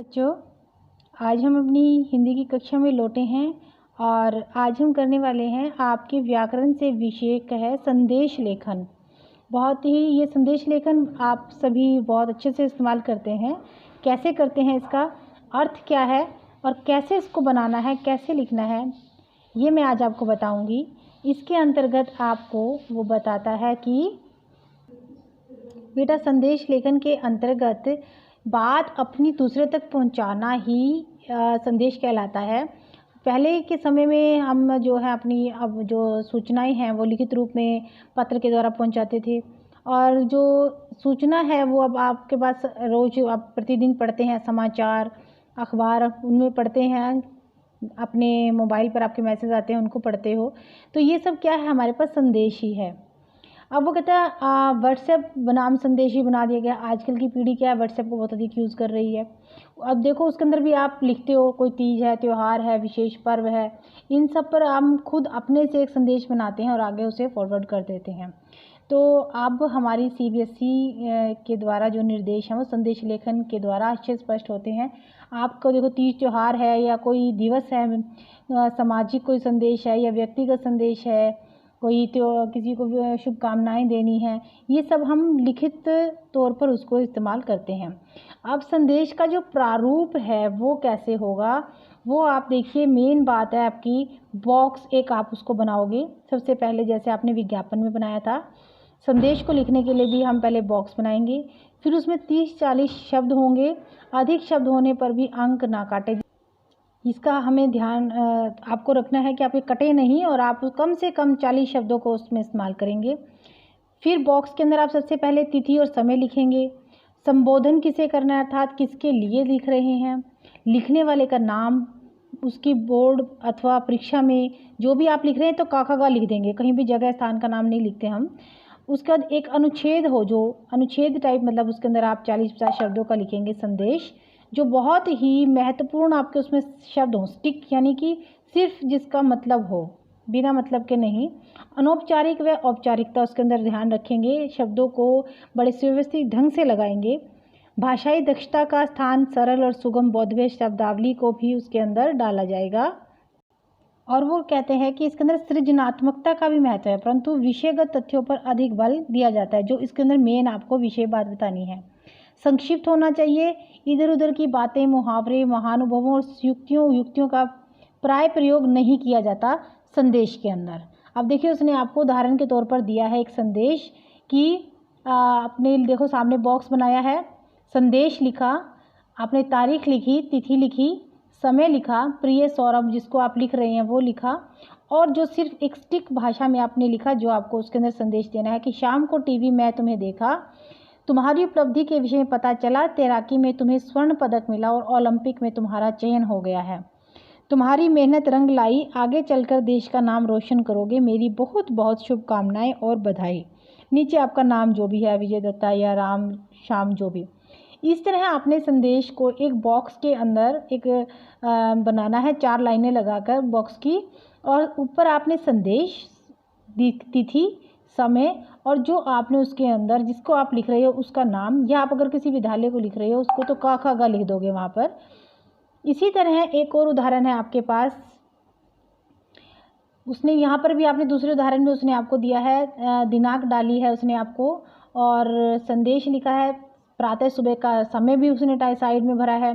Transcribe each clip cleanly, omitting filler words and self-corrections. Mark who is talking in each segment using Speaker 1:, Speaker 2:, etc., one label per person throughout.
Speaker 1: बच्चों, आज हम अपनी हिंदी की कक्षा में लौटे हैं और आज हम करने वाले हैं आपके व्याकरण से विषय का है संदेश लेखन। बहुत ही ये संदेश लेखन आप सभी बहुत अच्छे से इस्तेमाल करते हैं। कैसे करते हैं, इसका अर्थ क्या है और कैसे इसको बनाना है, कैसे लिखना है, ये मैं आज आपको बताऊंगी। इसके अंतर्गत आपको वो बताता है कि बेटा संदेश लेखन के अंतर्गत बात अपनी दूसरे तक पहुंचाना ही संदेश कहलाता है। पहले के समय में हम जो है अपनी अब जो सूचनाएं हैं वो लिखित रूप में पत्र के द्वारा पहुंचाते थे और जो सूचना है वो अब आपके पास रोज़ आप प्रतिदिन पढ़ते हैं, समाचार अखबार उनमें पढ़ते हैं, अपने मोबाइल पर आपके मैसेज आते हैं उनको पढ़ते हो। तो ये सब क्या है, हमारे पास संदेश ही है। अब वो कहता है व्हाट्सएप बनाम संदेश ही बना दिया गया। आजकल की पीढ़ी क्या है, व्हाट्सएप को बहुत अधिक यूज़ कर रही है। अब देखो उसके अंदर भी आप लिखते हो, कोई तीज है, त्यौहार है, विशेष पर्व है, इन सब पर हम खुद अपने से एक संदेश बनाते हैं और आगे उसे फॉरवर्ड कर देते हैं। तो अब हमारी सीबीएसई के द्वारा जो निर्देश हैं वो संदेश लेखन के द्वारा अच्छे स्पष्ट होते हैं। आपको देखो तीज त्यौहार है या कोई दिवस है, सामाजिक कोई संदेश है या व्यक्तिगत संदेश है, कोई तो किसी को शुभकामनाएं देनी है, ये सब हम लिखित तौर पर उसको इस्तेमाल करते हैं। अब संदेश का जो प्रारूप है वो कैसे होगा, वो आप देखिए। मेन बात है आपकी बॉक्स एक आप उसको बनाओगे। सबसे पहले जैसे आपने विज्ञापन में बनाया था, संदेश को लिखने के लिए भी हम पहले बॉक्स बनाएंगे, फिर उसमें 30-40 शब्द होंगे। अधिक शब्द होने पर भी अंक ना काटे। इसका हमें ध्यान आपको रखना है कि आप ये कटे नहीं और आप कम से कम 40 शब्दों को उसमें इस्तेमाल करेंगे। फिर बॉक्स के अंदर आप सबसे पहले तिथि और समय लिखेंगे। संबोधन किसे करना है, अर्थात किसके लिए लिख रहे हैं, लिखने वाले का नाम, उसकी बोर्ड अथवा परीक्षा में जो भी आप लिख रहे हैं तो क ख ग लिख देंगे, कहीं भी जगह स्थान का नाम नहीं लिखते हम। उसके बाद एक अनुच्छेद हो, जो अनुच्छेद टाइप मतलब उसके अंदर आप 40-50 शब्दों का लिखेंगे संदेश, जो बहुत ही महत्वपूर्ण आपके उसमें शब्द हों, स्टिक यानी कि सिर्फ जिसका मतलब हो, बिना मतलब के नहीं। अनौपचारिक व औपचारिकता उसके अंदर ध्यान रखेंगे, शब्दों को बड़े सुव्यवस्थित ढंग से लगाएंगे। भाषाई दक्षता का स्थान सरल और सुगम बोधगम्य शब्दावली को भी उसके अंदर डाला जाएगा। और वो कहते हैं कि इसके अंदर सृजनात्मकता का भी महत्व है, परंतु विषयगत तथ्यों पर अधिक बल दिया जाता है। जो इसके अंदर मेन आपको विषय बात बतानी है, संक्षिप्त होना चाहिए। इधर उधर की बातें, मुहावरे, महानुभवों और युक्तियों का प्राय प्रयोग नहीं किया जाता संदेश के अंदर। अब देखिए उसने आपको उदाहरण के तौर पर दिया है एक संदेश कि आपने देखो सामने बॉक्स बनाया है, संदेश लिखा, आपने तारीख लिखी, तिथि लिखी, समय लिखा, प्रिय सौरभ जिसको आप लिख रहे हैं वो लिखा, और जो सिर्फ एक स्टिक भाषा में आपने लिखा जो आपको उसके अंदर संदेश देना है कि शाम को टीवी में तुम्हें देखा, तुम्हारी उपलब्धि के विषय में पता चला, तैराकी में तुम्हें स्वर्ण पदक मिला और ओलंपिक में तुम्हारा चयन हो गया है, तुम्हारी मेहनत रंग लाई, आगे चलकर देश का नाम रोशन करोगे, मेरी बहुत बहुत शुभकामनाएं और बधाई। नीचे आपका नाम जो भी है, विजय दत्ता या राम श्याम जो भी। इस तरह आपने संदेश को एक बॉक्स के अंदर एक बनाना है, 4 लाइनें लगाकर बॉक्स की, और ऊपर आपने संदेश, तिथि, समय और जो आपने उसके अंदर जिसको आप लिख रहे हो उसका नाम, या आप अगर किसी विद्यालय को लिख रहे हो उसको तो क ख ग लिख दोगे वहाँ पर। इसी तरह एक और उदाहरण है आपके पास, उसने यहाँ पर भी आपने दूसरे उदाहरण में उसने आपको दिया है, दिनांक डाली है उसने आपको और संदेश लिखा है, प्रातः सुबह का समय भी उसने साइड में भरा है।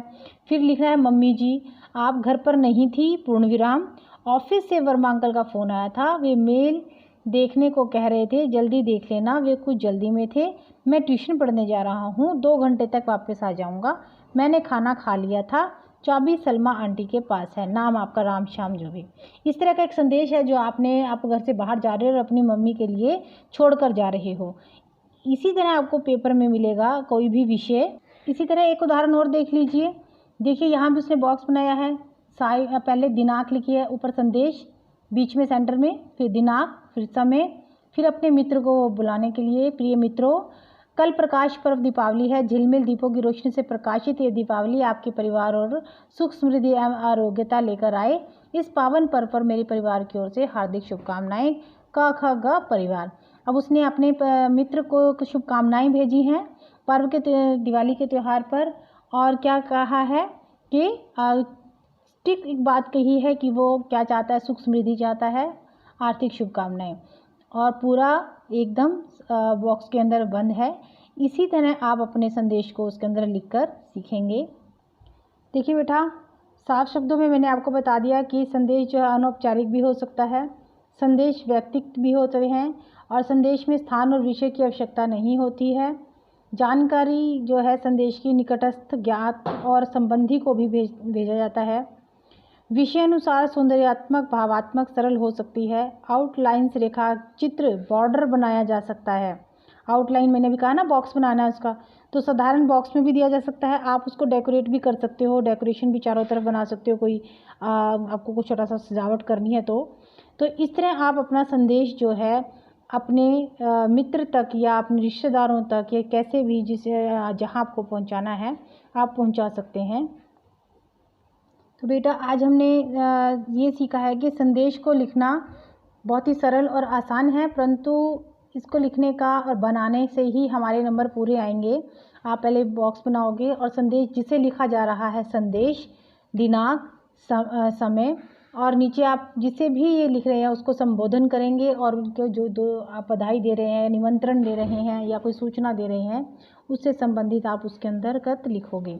Speaker 1: फिर लिखना है मम्मी जी आप घर पर नहीं थी, पूर्ण विराम, ऑफिस से वर्मा अंकल का फ़ोन आया था, वे मेल देखने को कह रहे थे, जल्दी देख लेना, वे कुछ जल्दी में थे, मैं ट्यूशन पढ़ने जा रहा हूँ, 2 घंटे तक वापस आ जाऊँगा, मैंने खाना खा लिया था, चाबी सलमा आंटी के पास है, नाम आपका राम श्याम जो भी। इस तरह का एक संदेश है जो आप घर से बाहर जा रहे हो और अपनी मम्मी के लिए छोड़ कर जा रहे हो। इसी तरह आपको पेपर में मिलेगा कोई भी विषय। इसी तरह एक उदाहरण और देख लीजिए। देखिए यहाँ भी उसने बॉक्स बनाया है, पहले दिनांक लिखी है, ऊपर संदेश, बीच में सेंटर में, फिर दिनांक, फिर समय, फिर अपने मित्र को बुलाने के लिए, प्रिय मित्रों कल प्रकाश पर्व दीपावली है, झिलमिल दीपों की रोशनी से प्रकाशित ये दीपावली आपके परिवार और सुख समृद्धि एवं आरोग्यता लेकर आए, इस पावन पर्व पर मेरे परिवार की ओर से हार्दिक शुभकामनाएं, क ख ग परिवार। अब उसने अपने मित्र को शुभकामनाएं भेजी हैं पर्व के दिवाली के त्यौहार पर, और क्या कहा है कि टिक एक बात कही है कि वो क्या चाहता है, सुख समृद्धि चाहता है, आर्थिक शुभकामनाएं, और पूरा एकदम बॉक्स के अंदर बंद है। इसी तरह आप अपने संदेश को उसके अंदर लिखकर सीखेंगे। देखिए बेटा, साफ शब्दों में मैंने आपको बता दिया कि संदेश जो है अनौपचारिक भी हो सकता है, संदेश व्यक्तिगत भी होते हैं, और संदेश में स्थान और विषय की आवश्यकता नहीं होती है। जानकारी जो है संदेश की निकटस्थ, ज्ञात और संबंधी को भी भेजा जाता है। विषय अनुसार सौंदर्यात्मक, भावात्मक, सरल हो सकती है। आउटलाइंस, रेखा चित्र, बॉर्डर बनाया जा सकता है। आउटलाइन मैंने भी कहा ना, बॉक्स बनाना है उसका, तो साधारण बॉक्स में भी दिया जा सकता है। आप उसको डेकोरेट भी कर सकते हो, डेकोरेशन भी चारों तरफ बना सकते हो, कोई आपको कुछ छोटा सा सजावट करनी है तो इस तरह आप अपना संदेश जो है अपने मित्र तक या अपने रिश्तेदारों तक या कैसे भी जिसे जहाँ आपको पहुँचाना है आप पहुँचा सकते हैं। तो बेटा आज हमने ये सीखा है कि संदेश को लिखना बहुत ही सरल और आसान है, परंतु इसको लिखने का और बनाने से ही हमारे नंबर पूरे आएंगे। आप पहले बॉक्स बनाओगे और संदेश जिसे लिखा जा रहा है, संदेश, दिनांक, समय, और नीचे आप जिसे भी ये लिख रहे हैं उसको संबोधन करेंगे, और उनके जो आप बधाई दे रहे हैं, निमंत्रण दे रहे हैं या कोई सूचना दे रहे हैं, उससे संबंधित आप उसके अंतर्गत लिखोगे।